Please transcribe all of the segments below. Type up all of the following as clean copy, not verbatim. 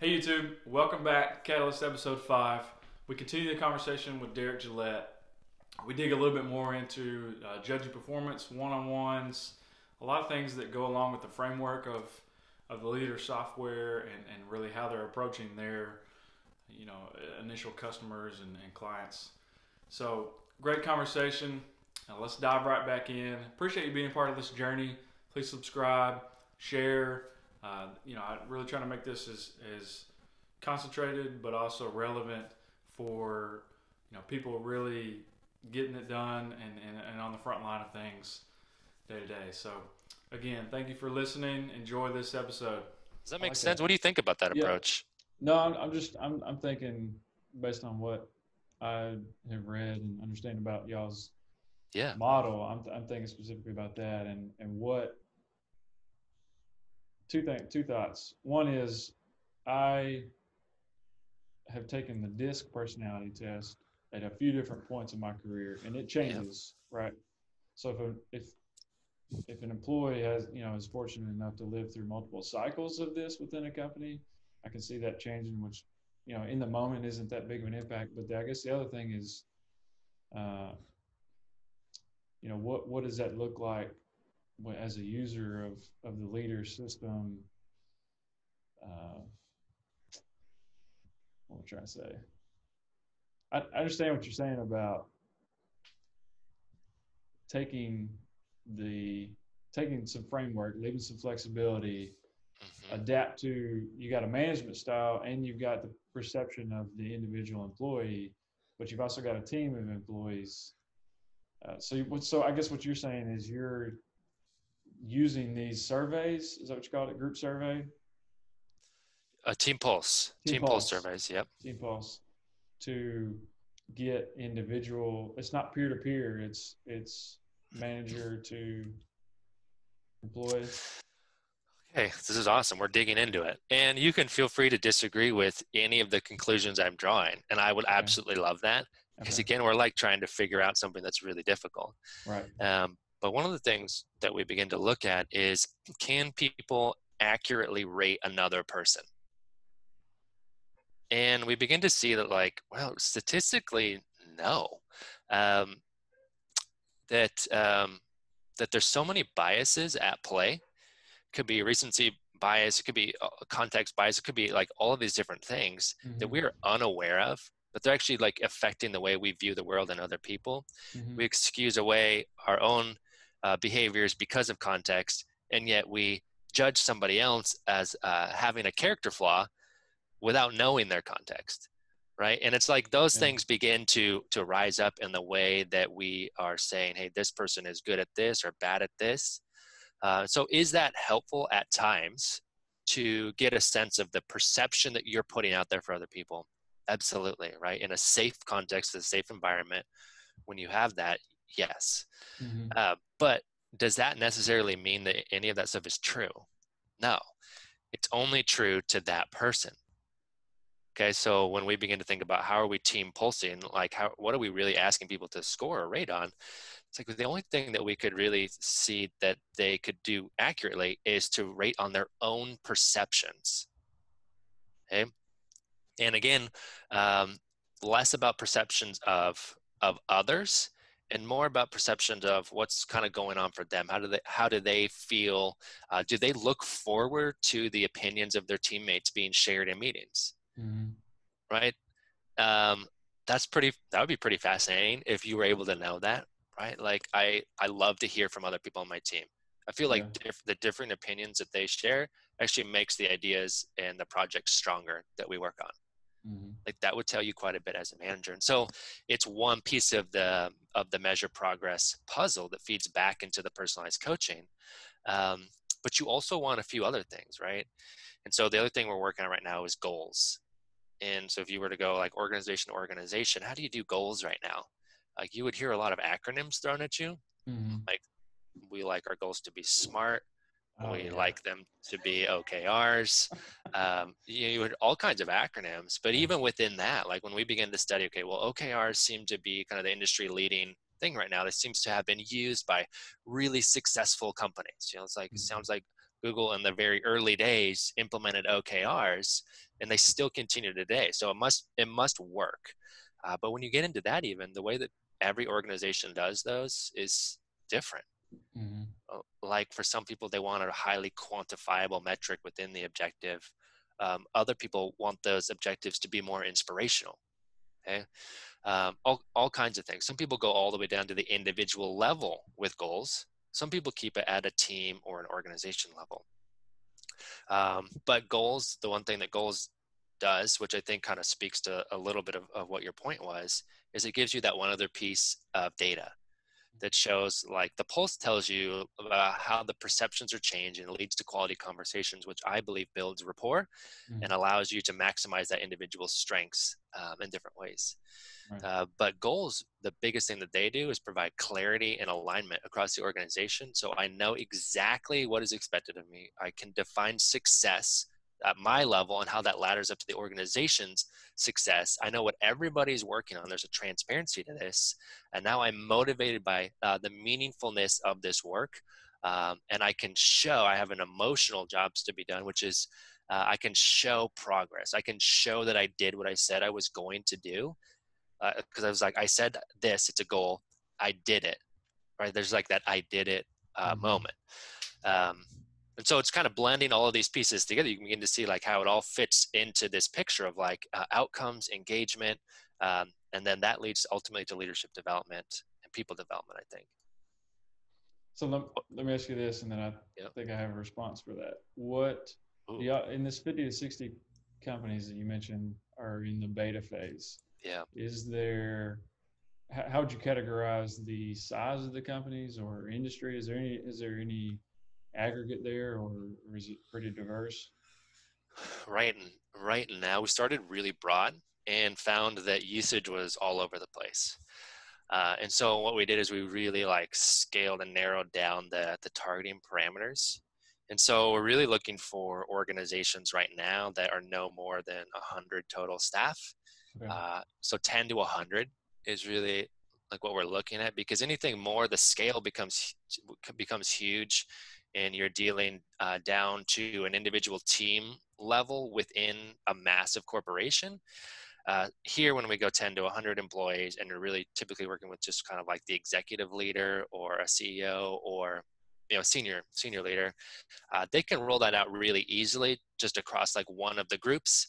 Hey YouTube, welcome back to Catalyst episode 5. We continue the conversation with Derek Gillette. We dig a little bit more into judging performance, one-on-ones, a lot of things that go along with the framework of the LEADR software and really how they're approaching their initial customers and clients. So great conversation. Let's dive right back in. Appreciate you being part of this journey. Please subscribe, share. I'm really trying to make this as concentrated but also relevant for people really getting it done and on the front line of things day to day. So again, thank you for listening. Enjoy this episode. Does that I make like sense? that. What do you think about that Yeah. approach? No, I'm thinking based on what I have read and understand about y'all's Yeah. model. I'm thinking specifically about that and what two thoughts. One is I have taken the DISC personality test at a few different points in my career, and it Yeah. changes, right? So if an employee is fortunate enough to live through multiple cycles of this within a company, I can see that changing, which in the moment isn't that big of an impact. But I guess the other thing is, uh, what does that look like as a user of the LEADR system? What am I trying to say? I understand what you're saying about taking the taking some framework, leaving some flexibility, Hmm. adapt to, you got a management style and you've got the perception of the individual employee, but you've also got a team of employees. So I guess what you're saying is you're using these surveys. Is that what you called it? Group survey? Team Pulse. Team Team Pulse Pulse. surveys. Yep. Team Pulse to get individual. It's not peer to peer. It's manager to employee. Okay, this is awesome. We're digging into it. And you can feel free to disagree with any of the conclusions I'm drawing. And I would Okay. absolutely love that because, Okay. again, we're like trying to figure out something that's really difficult. Right. But one of the things that we begin to look at is, can people accurately rate another person? And we begin to see that, statistically, no. Um, that there's so many biases at play. Could be recency bias, it could be context bias, it could be like all of these different things that Mm-hmm. we are unaware of, but they're actually like affecting the way we view the world and other people. Mm-hmm. We excuse away our own behaviors because of context, and yet we judge somebody else as having a character flaw without knowing their context, right? And it's like those Yeah. things begin to rise up in the way that we are saying, hey, this person is good at this or bad at this. So is that helpful at times to get a sense of the perception that you're putting out there for other people? Absolutely, right? In a safe context, a safe environment, when you have that, yes. Mm-hmm. But does that necessarily mean that any of that stuff is true? No, it's only true to that person. Okay, so when we begin to think about how are we team pulsing, like what are we really asking people to score or rate on? It's like the only thing that we could really see that they could do accurately is to rate on their own perceptions. Okay, and again, um, less about perceptions of others and more about perceptions of what's kind of going on for them. How do they feel? Do they look forward to the opinions of their teammates being shared in meetings? Mm-hmm. Right? um, that would be pretty fascinating if you were able to know that, right? Like I love to hear from other people on my team. I feel like Yeah. the different opinions that they share actually makes the ideas and the projects stronger that we work on. Mm-hmm. Like that would tell you quite a bit as a manager. And so it's one piece of the measure progress puzzle that feeds back into the personalized coaching. But you also want a few other things, right? And so the other thing we're working on right now is goals. And so if you were to go like organization to organization, how do you do goals right now? Like you would hear a lot of acronyms thrown at you. Mm-hmm. Like we like our goals to be SMART. Oh We yeah. like them to be OKRs. You would all kinds of acronyms, but Yeah. even within that, like when we begin to study, okay, well, OKRs seem to be kind of the industry leading thing right now. That seems to have been used by really successful companies. It's like, it Mm-hmm. sounds like Google in the very early days implemented OKRs, and they still continue today. So it must work. But when you get into that, even the way that every organization does those is different. Mm-hmm. Like for some people, they want a highly quantifiable metric within the objective. Other people want those objectives to be more inspirational. Okay. All kinds of things. Some people go all the way down to the individual level with goals. Some people keep it at a team or an organization level. But goals, the one thing that goals does, which I think kind of speaks to a little bit of what your point was, is it gives you that one other piece of data that shows, like, the pulse tells you about how the perceptions are changing and leads to quality conversations, which I believe builds rapport and allows you to maximize that individual's strengths in different ways. Right. But goals, the biggest thing that they do is provide clarity and alignment across the organization. So I know exactly what is expected of me. I can define success at my level and how that ladders up to the organization's success. I know what everybody's working on. There's a transparency to this. And now I'm motivated by the meaningfulness of this work. And I can show, I have an emotional jobs to be done, which is I can show progress. I can show that I did what I said I was going to do. Because I was like, I said this, it's a goal. I did it, right? There's like that I did it moment. And so it's kind of blending all of these pieces together. You can begin to see like how it all fits into this picture of like outcomes, engagement, and then that leads ultimately to leadership development and people development, I think. So let me ask you this, and then I think I have a response for that. What in this 50 to 60 companies that you mentioned are in the beta phase? Yeah. Is there, how would you categorize the size of the companies or industry? Is there any aggregate there, or is it pretty diverse? Right now, we started really broad and found that usage was all over the place. And so what we did is we really like scaled and narrowed down the targeting parameters. And so we're really looking for organizations right now that are no more than 100 total staff. Okay. So 10 to 100 is really like what we're looking at, because anything more, the scale becomes huge, and you're dealing down to an individual team level within a massive corporation. Here, when we go 10 to 100 employees, and you're really typically working with just kind of like the executive leader or a CEO or senior leader, they can roll that out really easily just across like one of the groups.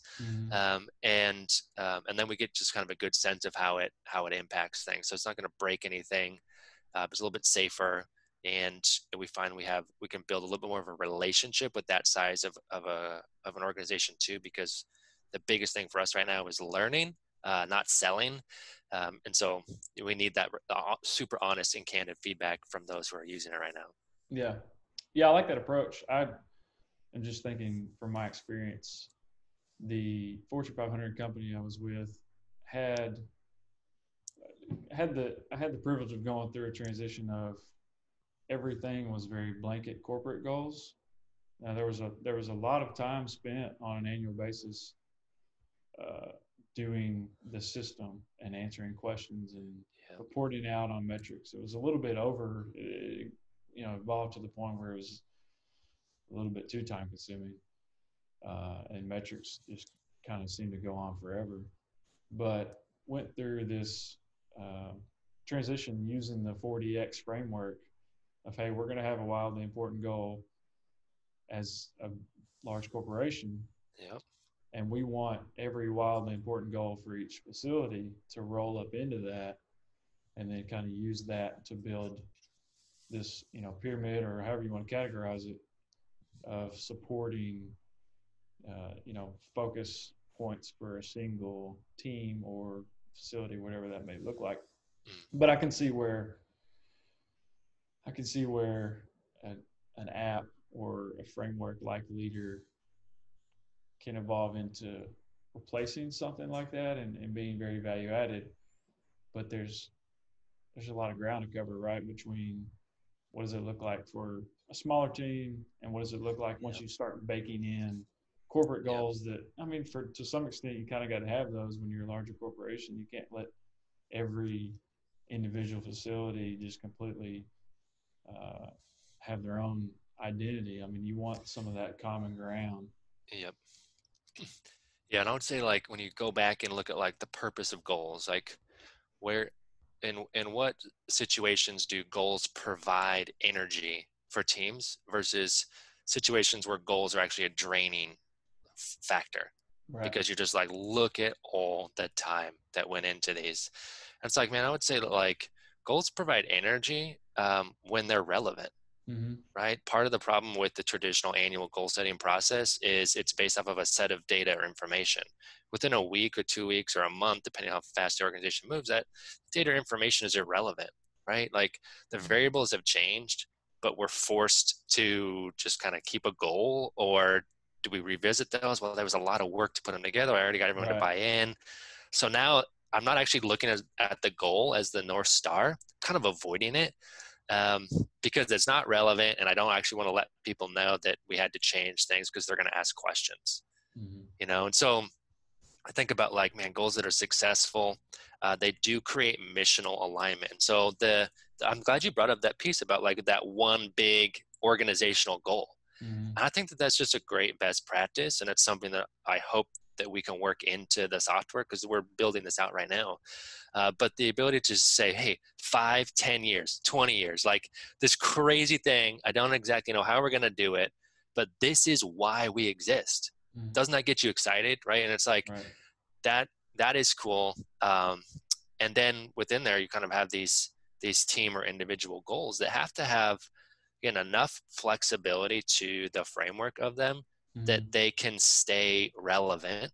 And then we get just kind of a good sense of how it impacts things. So it's not going to break anything. It's a little bit safer, and we find we can build a little bit more of a relationship with that size of an organization too, because the biggest thing for us right now is learning, not selling. And so we need that super honest and candid feedback from those who are using it right now. Yeah, I like that approach. I'm just thinking from my experience, the Fortune 500 company I was with I had the privilege of going through a transition of everything was very blanket corporate goals. Now there was a lot of time spent on an annual basis doing the system and answering questions and reporting out on metrics. It was a little bit evolved to the point where it was a little bit too time consuming, and metrics just kind of seemed to go on forever. But went through this transition using the 40X framework of, hey, we're going to have a wildly important goal as a large corporation. And we want every wildly important goal for each facility to roll up into that, and then kind of use that to build this, pyramid, or however you want to categorize it, of supporting, focus points for a single team or facility, whatever that may look like. But I can see where an app or a framework like LEADR can evolve into replacing something like that and being very value added. But there's a lot of ground to cover, right, between what does it look like for a smaller team and what does it look like once you start baking in corporate goals that, to some extent, you kind of got to have those when you're a larger corporation. You can't let every individual facility just completely have their own identity. I mean, you want some of that common ground. Yep. Yeah, and I would say like when you go back and look at like the purpose of goals, like where in what situations do goals provide energy for teams versus situations where goals are actually a draining factor, Right. because you're just like, look at all the time that went into these. And it's like, man, I would say that like goals provide energy when they're relevant. Mm-hmm. Right? Part of the problem with the traditional annual goal setting process is it's based off of a set of data or information. Within a week or 2 weeks or a month, depending on how fast the organization moves, that data or information is irrelevant, right? Like the variables have changed, but we're forced to just kind of keep a goal, or do we revisit those? Well, there was a lot of work to put them together. I already got everyone to Right. buy in. So now I'm not actually looking at the goal as the North Star, kind of avoiding it, because it's not relevant, and I don't actually want to let people know that we had to change things because they're going to ask questions, Mm-hmm. you know? And so I think about like, man, goals that are successful, they do create missional alignment. So I'm glad you brought up that piece about like that one big organizational goal. Mm-hmm. And I think that that's just a great best practice. And it's something that I hope that we can work into the software, because we're building this out right now. But the ability to say, hey, 5, 10 years, 20 years, like this crazy thing, I don't exactly know how we're going to do it, but this is why we exist. Mm-hmm. Doesn't that get you excited? Right. And it's like, Right. that is cool. And then within there, you kind of have these team or individual goals that have to have, again, enough flexibility to the framework of them that Mm-hmm. they can stay relevant.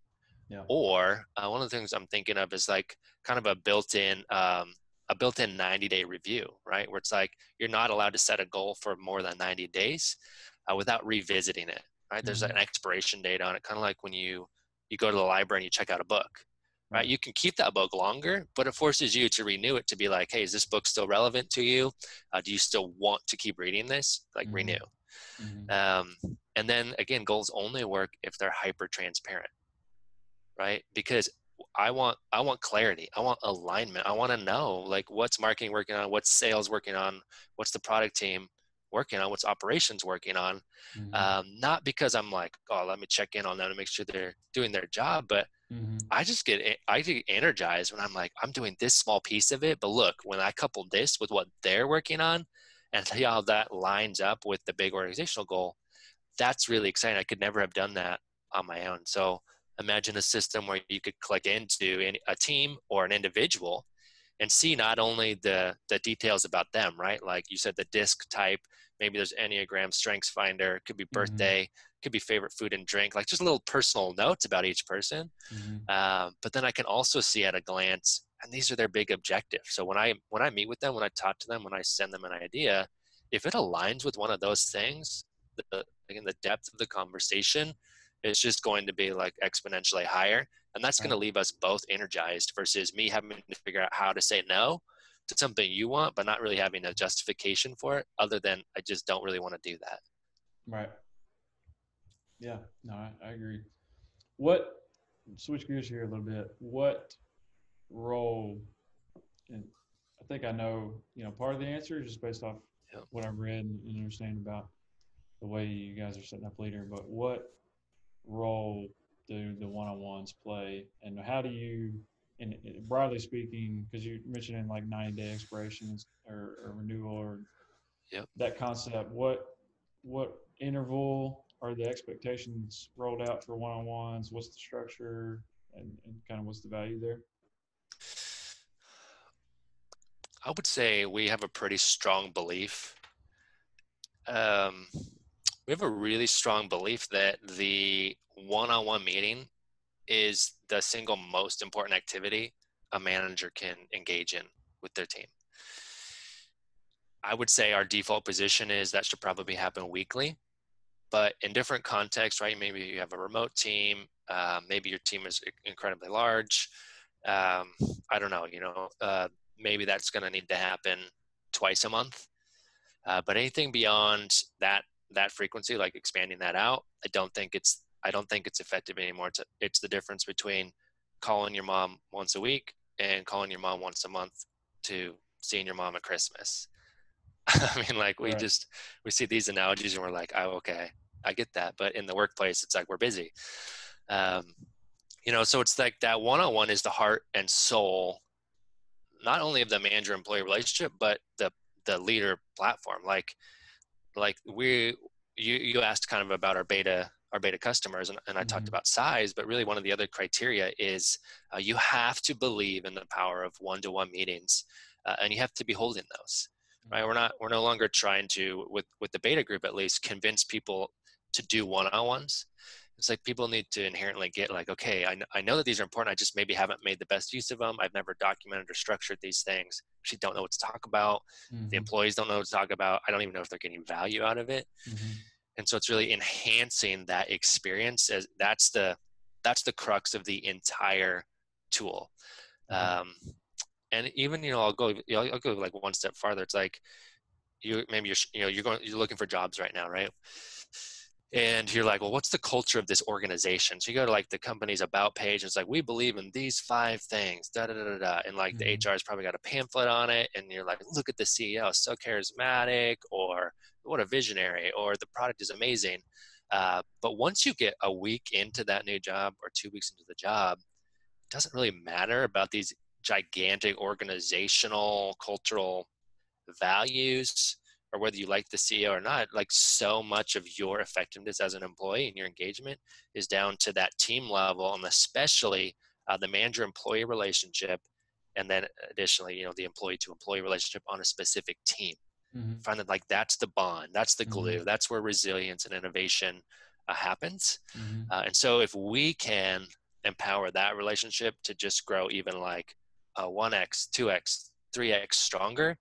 Yeah. Or one of the things I'm thinking of is like kind of a built-in 90-day review, right? Where it's like you're not allowed to set a goal for more than 90 days without revisiting it, right? There's Mm-hmm. an expiration date on it, kind of like when you go to the library and you check out a book, right? Right. You can keep that book longer, but it forces you to renew it, to be like, hey, is this book still relevant to you? Do you still want to keep reading this? Like, Mm-hmm. renew. Mm-hmm. And then again, goals only work if they're hyper transparent, right? Because I want clarity. I want alignment. I want to know like what's marketing working on, what's sales working on, what's the product team working on, what's operations working on. Mm-hmm. Not because I'm like, oh, let me check in on them to make sure they're doing their job, but Mm-hmm. I get energized when I'm like, I'm doing this small piece of it, but look, when I couple this with what they're working on and see how that lines up with the big organizational goal, that's really exciting. I could never have done that on my own. So imagine a system where you could click into a team or an individual and see not only the details about them, right? Like you said, the disc type, maybe there's Enneagram, Strengths Finder, could be Mm-hmm. birthday, could be favorite food and drink, like just little personal notes about each person. Mm-hmm. But then I can also see at a glance, and these are their big objectives. So when I meet with them, when I talk to them, when I send them an idea, if it aligns with one of those things, again, the depth of the conversation is just going to be like exponentially higher. And that's going Right. to leave us both energized versus me having to figure out how to say no to something you want, but not really having a justification for it other than I just don't really want to do that. Right. Yeah. No, I agree. What, switch gears here a little bit. What role, and I think I know, part of the answer just based off Yep. what I've read and understand about the way you guys are setting up leader, but what role do the one-on-ones play, and how do you, and broadly speaking, because you mentioned in like 90-day expirations or renewal or Yep. that concept, what interval are the expectations rolled out for one-on-ones? What's the structure, and kind of what's the value there? I would say we have a pretty strong belief. We have a really strong belief that the one-on-one meeting is the single most important activity a manager can engage in with their team. I would say our default position is that should probably happen weekly, but in different contexts, right? Maybe you have a remote team, maybe your team is incredibly large. I don't know, maybe that's going to need to happen twice a month. But anything beyond that frequency, like expanding that out, I don't think it's effective anymore. It's the difference between calling your mom once a week and calling your mom once a month to seeing your mom at Christmas. I mean, like we Right. see these analogies and we're like, oh, okay, I get that. But in the workplace, it's like we're busy. Um, so it's like that one-on-one is the heart and soul, not only of the manager-employee relationship, but the leader platform. Like you asked kind of about our beta customers, and I talked Mm-hmm. about size, but really one of the other criteria is you have to believe in the power of one-to-one meetings, and you have to be holding those, right? We're no longer trying to, with the beta group at least, convince people to do one-on-ones. It's like people need to inherently get like, okay, I know that these are important. I just maybe haven't made the best use of them. I've never documented or structured these things. Actually don't know what to talk about. The Mm-hmm. employees don't know what to talk about. I don't even know if they're getting value out of it. Mm-hmm. And so it's really enhancing that experience. As that's the crux of the entire tool. Mm-hmm. And even, I'll go like one step farther. It's like you're looking for jobs right now, right? And you're like, well, what's the culture of this organization? So you go to like the company's about page, and it's like, we believe in these 5 things, da da da da da. And like the Mm-hmm. HR's probably got a pamphlet on it, and you're like, look at the CEO, so charismatic, or what a visionary, or the product is amazing. But once you get a week into that new job or 2 weeks into the job, it doesn't really matter about these gigantic organizational, cultural values, or whether you like the CEO or not. Like, so much of your effectiveness as an employee and your engagement is down to that team level, and especially the manager employee relationship. And then additionally, the employee to employee relationship on a specific team. Mm-hmm. Find that like that's the bond, that's the Mm-hmm. glue, that's where resilience and innovation happens. Mm-hmm. And so if we can empower that relationship to just grow even like 1x, 2x, 3x stronger,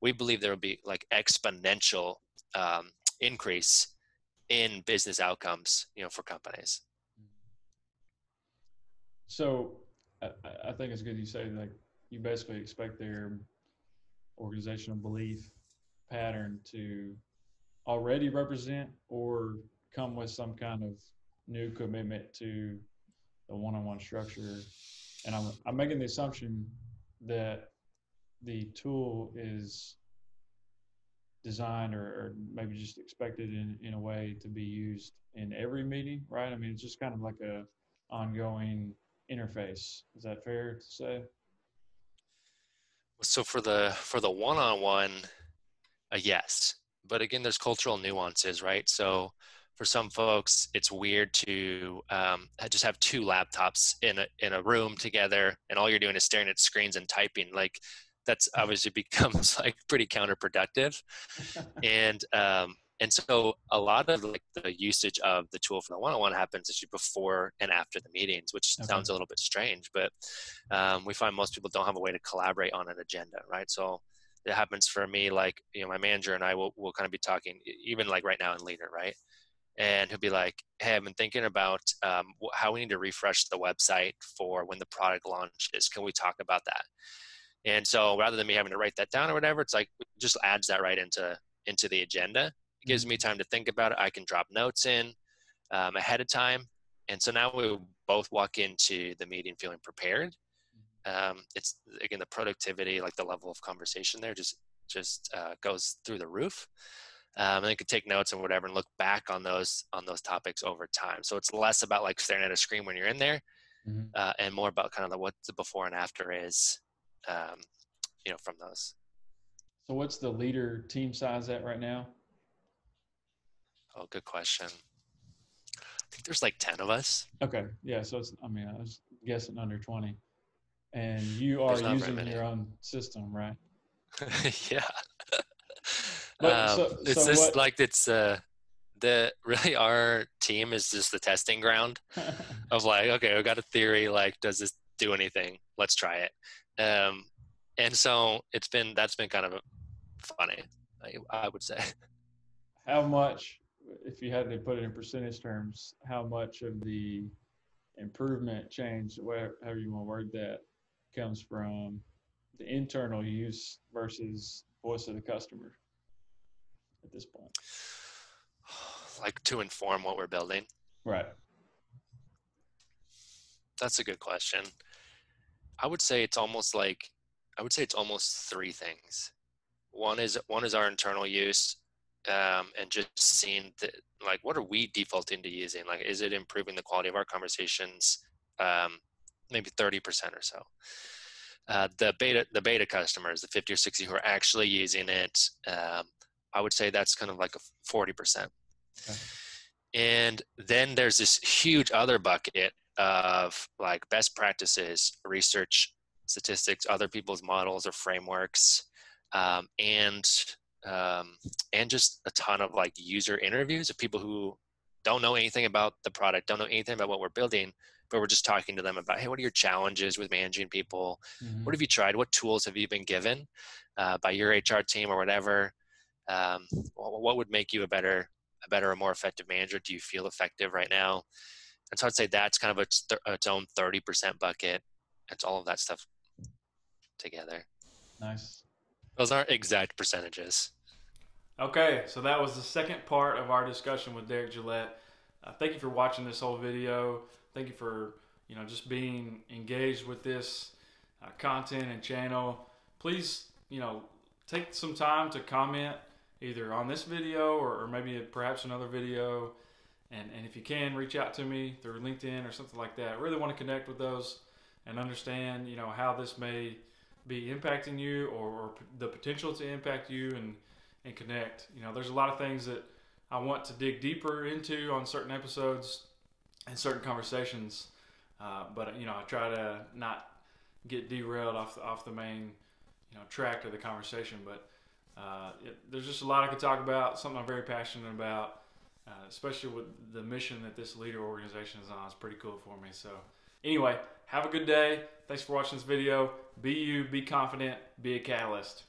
we believe there will be like exponential increase in business outcomes, for companies. So I think it's good you say like you basically expect their organizational belief pattern to already represent or come with some kind of new commitment to the one-on-one structure. And I'm making the assumption that the tool is designed or maybe just expected in a way to be used in every meeting, right? I mean, it's just kind of like a ongoing interface. Is that fair to say? So for the one-on-one, yes, but again, there's cultural nuances, right? So for some folks, it's weird to just have 2 laptops in a room together, and all you're doing is staring at screens and typing. Like, that's obviously becomes like pretty counterproductive. And so a lot of like the usage of the tool for the one-on-one happens actually before and after the meetings, which Okay. sounds a little bit strange, but we find most people don't have a way to collaborate on an agenda, right? So it happens for me, like, my manager and I will kind of be talking, even like right now in LEADR, right? And he'll be like, hey, I've been thinking about how we need to refresh the website for when the product launches. Can we talk about that? And so rather than me having to write that down or whatever, it's like, it just adds that right into the agenda. It gives me time to think about it. I can drop notes in ahead of time. And so now we both walk into the meeting feeling prepared. It's, again, the productivity, like the level of conversation there just goes through the roof. And you can take notes and whatever and look back on those topics over time. So it's less about like staring at a screen when you're in there, and more about kind of what the before and after is, from those. So what's the leader team size at right now? Oh, good question. I think there's like 10 of us. Okay. Yeah. So I was guessing under 20. And you are There's not very using many. your own system, right? Yeah. But It's so just what? like really our team is just the testing ground of like, okay, we got a theory, like, does this do anything? Let's try it. And so that's been kind of funny, I would say. How much, if you had to put it in percentage terms, how much of the improvement, change, however you want to word that, comes from the internal use versus voice of the customer at this point? Like, to inform what we're building. Right. That's a good question. I would say it's almost 3 things. One is our internal use, and just seeing that, like, what are we defaulting to using? Like, is it improving the quality of our conversations? Maybe 30% or so. The beta customers, the 50 or 60 who are actually using it, I would say that's kind of like a 40%. Okay. And then there's this huge other bucket of like best practices, research, statistics, other people's models or frameworks, and just a ton of like user interviews of people who don't know anything about the product, don't know anything about what we're building, but we're just talking to them about, hey, what are your challenges with managing people? Mm-hmm. What have you tried? What tools have you been given by your HR team or whatever? What would make you a better or more effective manager? Do you feel effective right now? And so I'd say that's kind of its own 30% bucket. It's all of that stuff together. Nice. Those aren't exact percentages. Okay, so that was the second part of our discussion with Derek Gillette. Thank you for watching this whole video. Thank you for just being engaged with this content and channel. Please take some time to comment either on this video or maybe perhaps another video. And if you can, reach out to me through LinkedIn or something like that. I really want to connect with those and understand how this may be impacting you or the potential to impact you and connect. There's a lot of things that I want to dig deeper into on certain episodes and certain conversations, but I try to not get derailed off the main track of the conversation. But there's just a lot I could talk about, something I'm very passionate about, especially with the mission that this LEADR organization is on. It's pretty cool for me. So anyway, have a good day. Thanks for watching this video. Be you, be confident, be a catalyst.